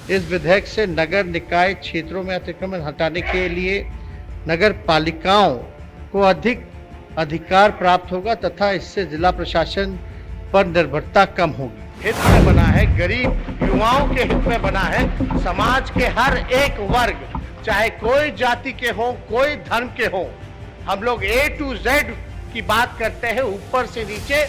इस विधेयक से नगर निकाय क्षेत्रों में अतिक्रमण हटाने के लिए नगर पालिकाओं को अधिक अधिकार प्राप्त होगा तथा इससे जिला प्रशासन पर निर्भरता कम होगी। हित में बना है, गरीब युवाओं के हित में बना है, समाज के हर एक वर्ग, चाहे कोई जाति के हो, कोई धर्म के हो, हम लोग A to Z की बात करते हैं, ऊपर से नीचे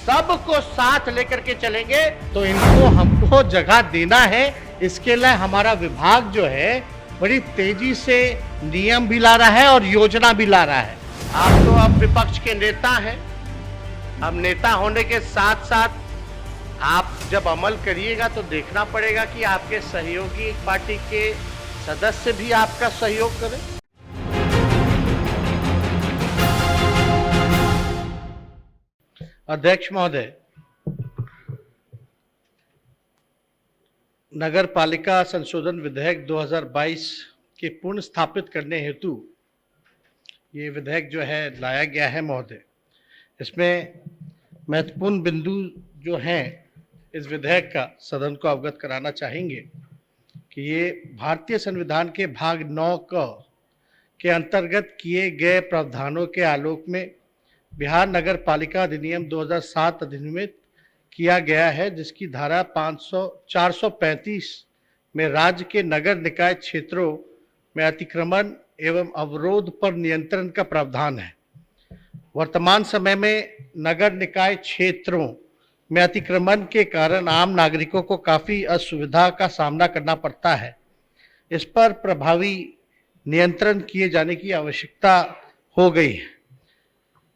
सबको साथ लेकर के चलेंगे। तो इनको हमको जगह देना है, इसके लिए हमारा विभाग जो है बड़ी तेजी से नियम भी ला रहा है और योजना भी ला रहा है। आप तो अब विपक्ष के नेता हैं, अब नेता होने के साथ साथ आप जब अमल करिएगा तो देखना पड़ेगा कि आपके सहयोगी पार्टी के सदस्य भी आपका सहयोग करें। अध्यक्ष महोदय, नगर पालिका संशोधन विधेयक 2022 के पूर्ण स्थापित करने हेतु ये विधेयक जो है लाया गया है महोदय। इसमें महत्वपूर्ण बिंदु जो हैं इस विधेयक का सदन को अवगत कराना चाहेंगे कि ये भारतीय संविधान के भाग 9 के अंतर्गत किए गए प्रावधानों के आलोक में बिहार नगर पालिका अधिनियम 2007 अधिनियमित किया गया है, जिसकी धारा 435 में राज्य के नगर निकाय क्षेत्रों में अतिक्रमण एवं अवरोध पर नियंत्रण का प्रावधान है। वर्तमान समय में नगर निकाय क्षेत्रों में अतिक्रमण के कारण आम नागरिकों को काफ़ी असुविधा का सामना करना पड़ता है। इस पर प्रभावी नियंत्रण किए जाने की आवश्यकता हो गई है।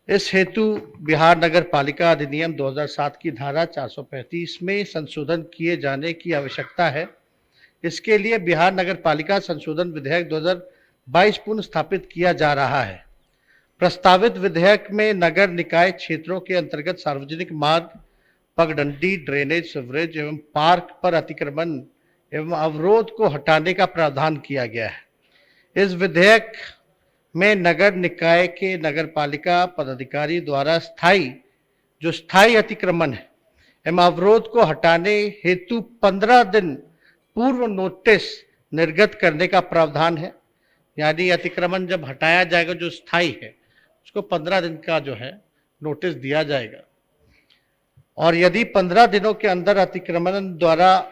इस हेतु बिहार नगर पालिका अधिनियम 2007 की धारा 435 में संशोधन किए जाने की आवश्यकता है। इसके लिए बिहार नगर पालिका संशोधन विधेयक 2022 पुनः स्थापित किया जा रहा है। प्रस्तावित विधेयक में नगर निकाय क्षेत्रों के अंतर्गत सार्वजनिक मार्ग, पगडंडी, ड्रेनेज, सीवरेज एवं पार्क पर अतिक्रमण एवं अवरोध को हटाने का प्रावधान किया गया है। इस विधेयक में नगर निकाय के नगर पालिका पदाधिकारी द्वारा स्थायी अतिक्रमण है एवं अवरोध को हटाने हेतु 15 दिन पूर्व नोटिस निर्गत करने का प्रावधान है। यानी अतिक्रमण जब हटाया जाएगा जो स्थायी है उसको 15 दिन का जो है नोटिस दिया जाएगा, और यदि 15 दिनों के अंदर अतिक्रमण द्वारा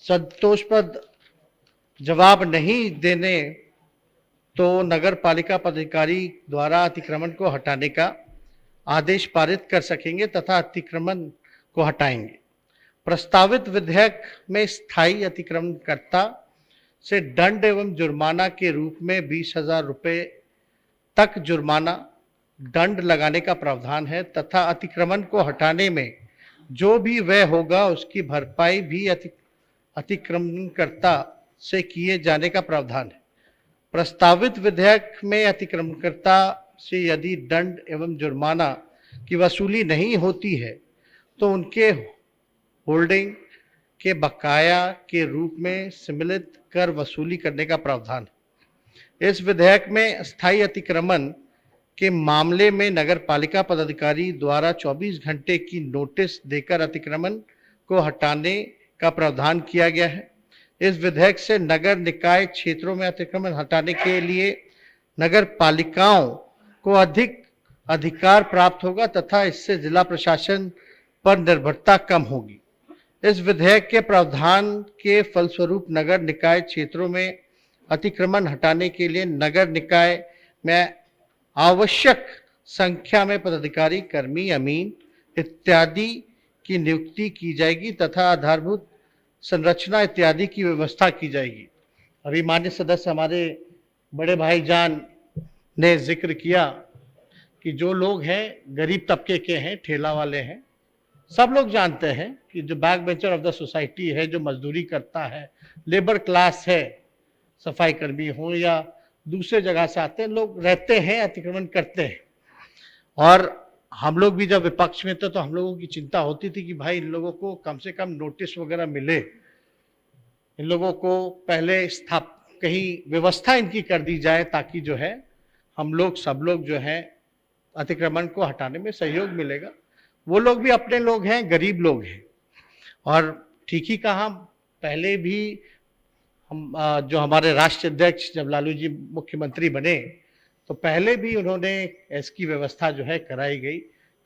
संतोषप्रद जवाब नहीं देने तो नगर पालिका पदाधिकारी द्वारा अतिक्रमण को हटाने का आदेश पारित कर सकेंगे तथा अतिक्रमण को हटाएंगे। प्रस्तावित विधेयक में स्थायी अतिक्रमणकर्ता से दंड एवं जुर्माना के रूप में 20,000 रुपये तक जुर्माना दंड लगाने का प्रावधान है तथा अतिक्रमण को हटाने में जो भी व्यय होगा उसकी भरपाई भी अतिक्रमणकर्ता से किए जाने का प्रावधान है। प्रस्तावित विधेयक में अतिक्रमणकर्ता से यदि दंड एवं जुर्माना की वसूली नहीं होती है तो उनके होल्डिंग के बकाया के रूप में सम्मिलित कर वसूली करने का प्रावधान है। इस विधेयक में स्थायी अतिक्रमण के मामले में नगर पालिका पदाधिकारी द्वारा 24 घंटे की नोटिस देकर अतिक्रमण को हटाने का प्रावधान किया गया है। इस विधेयक से नगर निकाय क्षेत्रों में अतिक्रमण हटाने के लिए नगर पालिकाओं को अधिक अधिकार प्राप्त होगा तथा इससे जिला प्रशासन पर निर्भरता कम होगी। इस विधेयक के प्रावधान के फलस्वरूप नगर निकाय क्षेत्रों में अतिक्रमण हटाने के लिए नगर निकाय में आवश्यक संख्या में पदाधिकारी, कर्मी, अमीन इत्यादि की नियुक्ति की जाएगी तथा आधारभूत संरचना इत्यादि की व्यवस्था की जाएगी। अभी माननीय सदस्य हमारे बड़े भाईजान ने जिक्र किया कि जो लोग हैं गरीब तबके के हैं, ठेला वाले हैं, सब लोग जानते हैं कि जो back bencher of the society है, जो मजदूरी करता है, लेबर क्लास है, सफाई कर्मी हो या दूसरे जगह से आते हैं लोग, रहते हैं, अतिक्रमण करते हैं। और हम लोग भी जब विपक्ष में थे तो हम लोगों की चिंता होती थी कि भाई इन लोगों को कम से कम नोटिस वगैरह मिले, इन लोगों को पहले कहीं व्यवस्था इनकी कर दी जाए ताकि जो है हम लोग सब लोग जो है अतिक्रमण को हटाने में सहयोग मिलेगा। वो लोग भी अपने लोग हैं, गरीब लोग हैं। और ठीक ही कहा, पहले भी हम जो हमारे राष्ट्रीय अध्यक्ष जब लालू जी मुख्यमंत्री बने तो पहले भी उन्होंने इसकी व्यवस्था जो है कराई गई।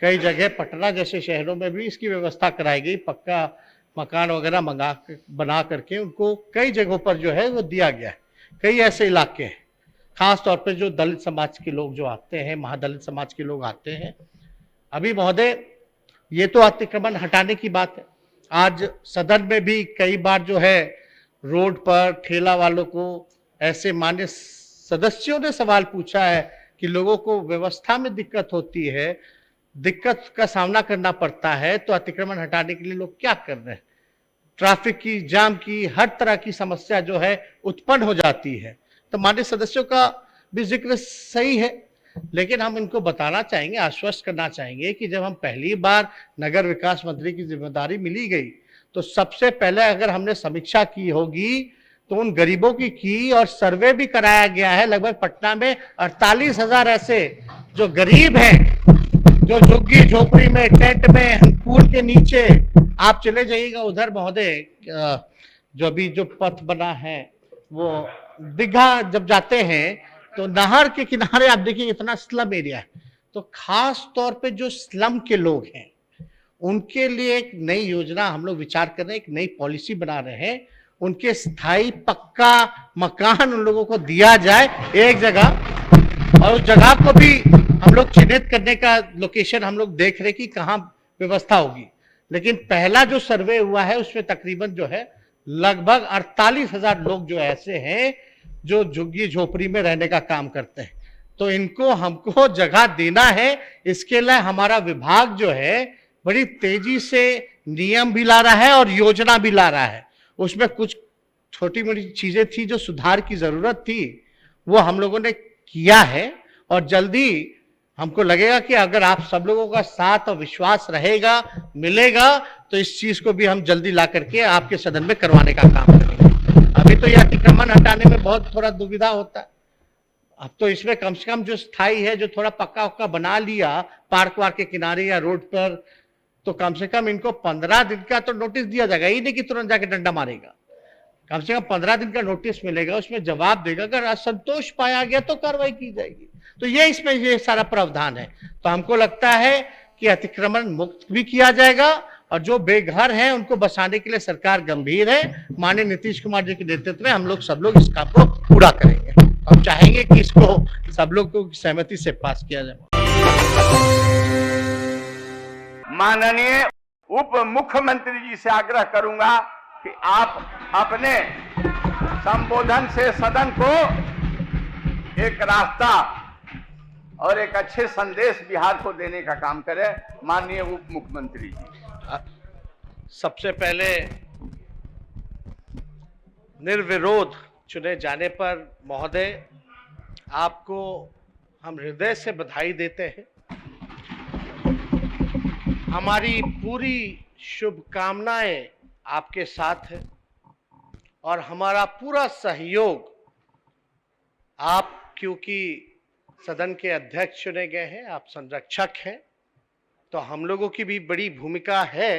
कई जगह पटना जैसे शहरों में भी इसकी व्यवस्था कराई गई, पक्का मकान वगैरह बना करके उनको कई जगहों पर जो है वो दिया गया है। कई ऐसे इलाके हैं, खास तौर पे जो दलित समाज के लोग जो आते हैं, महादलित समाज के लोग आते हैं। अभी महोदय, ये तो अतिक्रमण हटाने की बात है। आज सदन में भी कई बार जो है रोड पर ठेला वालों को ऐसे मान्य सदस्यों ने सवाल पूछा है कि लोगों को व्यवस्था में दिक्कत होती है, दिक्कत का सामना करना पड़ता है, तो अतिक्रमण हटाने के लिए लोग क्या कर रहे हैं। ट्रैफिक की, जाम की, हर तरह की समस्या जो है उत्पन्न हो जाती है। तो माननीय सदस्यों का भी जिक्र सही है, लेकिन हम इनको बताना चाहेंगे, आश्वस्त करना चाहेंगे कि जब हम पहली बार नगर विकास मंत्री की जिम्मेदारी मिली गई तो सबसे पहले अगर हमने समीक्षा की होगी तो उन गरीबों की और सर्वे भी कराया गया है। लगभग पटना में 48,000 ऐसे जो गरीब हैं, जो झुग्गी झोपड़ी में, टेंट में, पूल के नीचे, आप चले जाइएगा उधर महोदय, जो अभी जो पथ बना है वो दीघा जब जाते हैं तो नहर के किनारे आप देखिए इतना स्लम एरिया है। तो खास तौर पे जो स्लम के लोग हैं उनके लिए एक नई योजना हम लोग विचार कर रहे हैं, एक नई पॉलिसी बना रहे हैं। उनके स्थायी पक्का मकान उन लोगों को दिया जाए एक जगह, और उस जगह को भी हम लोग चिन्हित करने का लोकेशन हम लोग देख रहे कि कहाँ व्यवस्था होगी। लेकिन पहला जो सर्वे हुआ है उसमें तकरीबन जो है लगभग 48,000 लोग जो ऐसे हैं जो झुग्गी झोपड़ी में रहने का काम करते हैं। तो इनको हमको जगह देना है। इसके लिए हमारा विभाग जो है बड़ी तेजी से नियम भी ला रहा है और योजना भी ला रहा है। उसमें कुछ छोटी मोटी चीजें थी जो सुधार की जरूरत थी, वो हम लोगों ने किया है। और जल्दी हमको लगेगा कि अगर आप सब लोगों का साथ और विश्वास रहेगा, मिलेगा, तो इस चीज को भी हम जल्दी ला करके आपके सदन में करवाने का काम करेंगे। अभी तो यह अतिक्रमण हटाने में बहुत थोड़ा दुविधा होता है। अब तो इसमें कम से कम जो स्थायी है, जो थोड़ा पक्का उक्का बना लिया पार्क वार्क के किनारे या रोड पर, तो कम से कम इनको 15 दिन का तो नोटिस दिया जाएगा। ये नहीं कि तुरंत जाके डंडा मारेगा, कम से कम 15 दिन का नोटिस मिलेगा, उसमें जवाब देगा। अगर असंतोष पाया गया तो कार्रवाई की जाएगी। तो ये इसमें ये सारा प्रावधान है। तो हमको लगता है कि अतिक्रमण मुक्त भी किया जाएगा और जो बेघर हैं उनको बसाने के लिए सरकार गंभीर है। माननीय नीतीश कुमार जी के नेतृत्व में हम लोग सब लोग इस काम को पूरा करेंगे। हम चाहेंगे कि इसको सब लोग को सहमति से पास किया जाए। माननीय उप मुख्यमंत्री जी से आग्रह करूंगा कि आप अपने संबोधन से सदन को एक रास्ता और एक अच्छे संदेश बिहार को देने का काम करें। माननीय उप मुख्यमंत्री जी, सबसे पहले निर्विरोध चुने जाने पर महोदय आपको हम हृदय से बधाई देते हैं। हमारी पूरी शुभकामनाएं आपके साथ है और हमारा पूरा सहयोग। आप क्योंकि सदन के अध्यक्ष चुने गए हैं, आप संरक्षक हैं, तो हम लोगों की भी बड़ी भूमिका है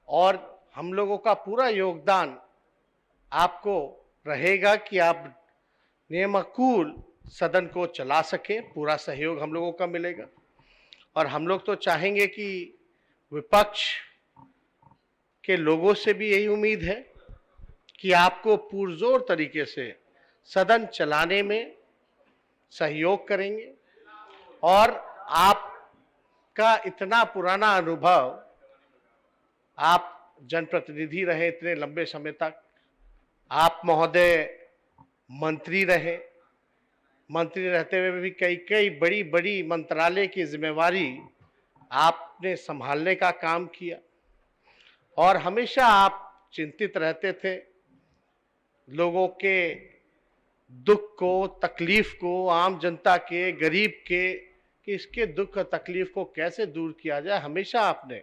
और हम लोगों का पूरा योगदान आपको रहेगा कि आप नियमानुकूल सदन को चला सके। पूरा सहयोग हम लोगों का मिलेगा और हम लोग तो चाहेंगे कि विपक्ष के लोगों से भी यही उम्मीद है कि आपको पुरजोर तरीके से सदन चलाने में सहयोग करेंगे। और आपका इतना पुराना अनुभव, आप जनप्रतिनिधि रहे इतने लंबे समय तक, आप महोदय मंत्री रहे, मंत्री रहते हुए भी कई कई बड़ी बड़ी मंत्रालय की जिम्मेवारी आपने संभालने का काम किया और हमेशा आप चिंतित रहते थे लोगों के दुख को, तकलीफ को, आम जनता के, गरीब के, कि इसके दुख और तकलीफ को कैसे दूर किया जाए। हमेशा आपने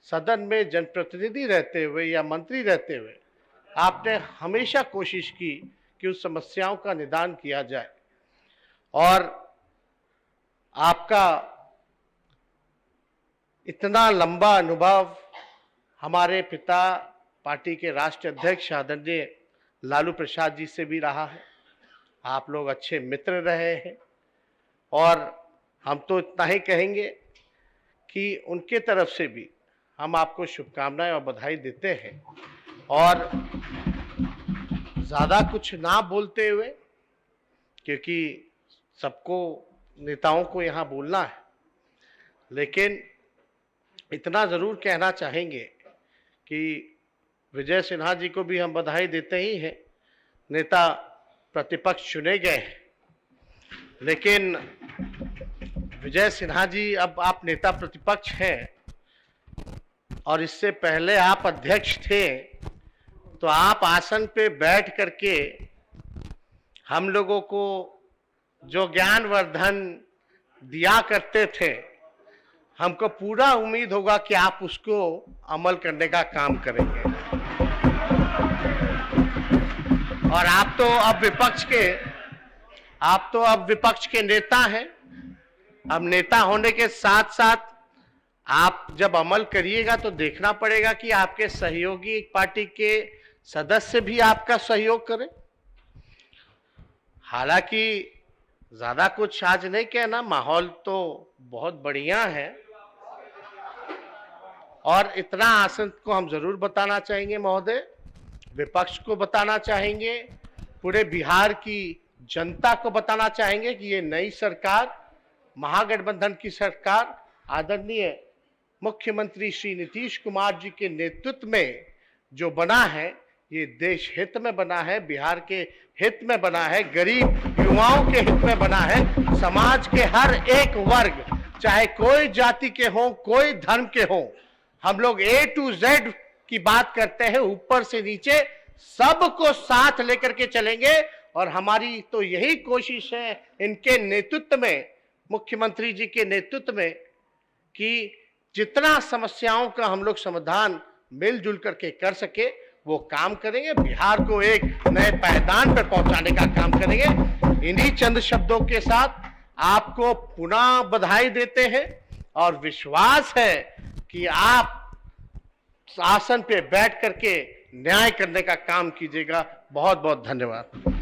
सदन में जनप्रतिनिधि रहते हुए या मंत्री रहते हुए आपने हमेशा कोशिश की कि उस समस्याओं का निदान किया जाए। और आपका इतना लंबा अनुभव हमारे पिता पार्टी के राष्ट्रीय अध्यक्ष आदरणीय लालू प्रसाद जी से भी रहा है। आप लोग अच्छे मित्र रहे हैं और हम तो इतना ही कहेंगे कि उनके तरफ से भी हम आपको शुभकामनाएं और बधाई देते हैं। और ज़्यादा कुछ ना बोलते हुए, क्योंकि सबको नेताओं को यहाँ बोलना है, लेकिन इतना ज़रूर कहना चाहेंगे कि विजय सिन्हा जी को भी हम बधाई देते ही हैं, नेता प्रतिपक्ष चुने गए हैं। लेकिन विजय सिन्हा जी, अब आप नेता प्रतिपक्ष हैं और इससे पहले आप अध्यक्ष थे, तो आप आसन पे बैठ करके हम लोगों को जो ज्ञानवर्धन दिया करते थे, हमको पूरा उम्मीद होगा कि आप उसको अमल करने का काम करेंगे। और आप तो अब विपक्ष के नेता हैं। अब नेता होने के साथ साथ आप जब अमल करिएगा तो देखना पड़ेगा कि आपके सहयोगी पार्टी के सदस्य भी आपका सहयोग करें। हालांकि ज्यादा कुछ आज नहीं कहना, माहौल तो बहुत बढ़िया है। और इतना आसन को हम जरूर बताना चाहेंगे महोदय, विपक्ष को बताना चाहेंगे, पूरे बिहार की जनता को बताना चाहेंगे कि ये नई सरकार, महागठबंधन की सरकार आदरणीय मुख्यमंत्री श्री नीतीश कुमार जी के नेतृत्व में जो बना है, ये देश हित में बना है, बिहार के हित में बना है, गरीब युवाओं के हित में बना है, समाज के हर एक वर्ग, चाहे कोई जाति के हों, कोई धर्म के हों, हम लोग A to Z की बात करते हैं, ऊपर से नीचे सबको साथ लेकर के चलेंगे। और हमारी तो यही कोशिश है इनके नेतृत्व में, मुख्यमंत्री जी के नेतृत्व में, कि जितना समस्याओं का हम लोग समाधान मिलजुल करके कर सके वो काम करेंगे, बिहार को एक नए पायदान पर पहुंचाने का काम करेंगे। इन्हीं चंद शब्दों के साथ आपको पुनः बधाई देते हैं और विश्वास है कि आप आसन पे बैठ करके न्याय करने का काम कीजिएगा। बहुत बहुत धन्यवाद।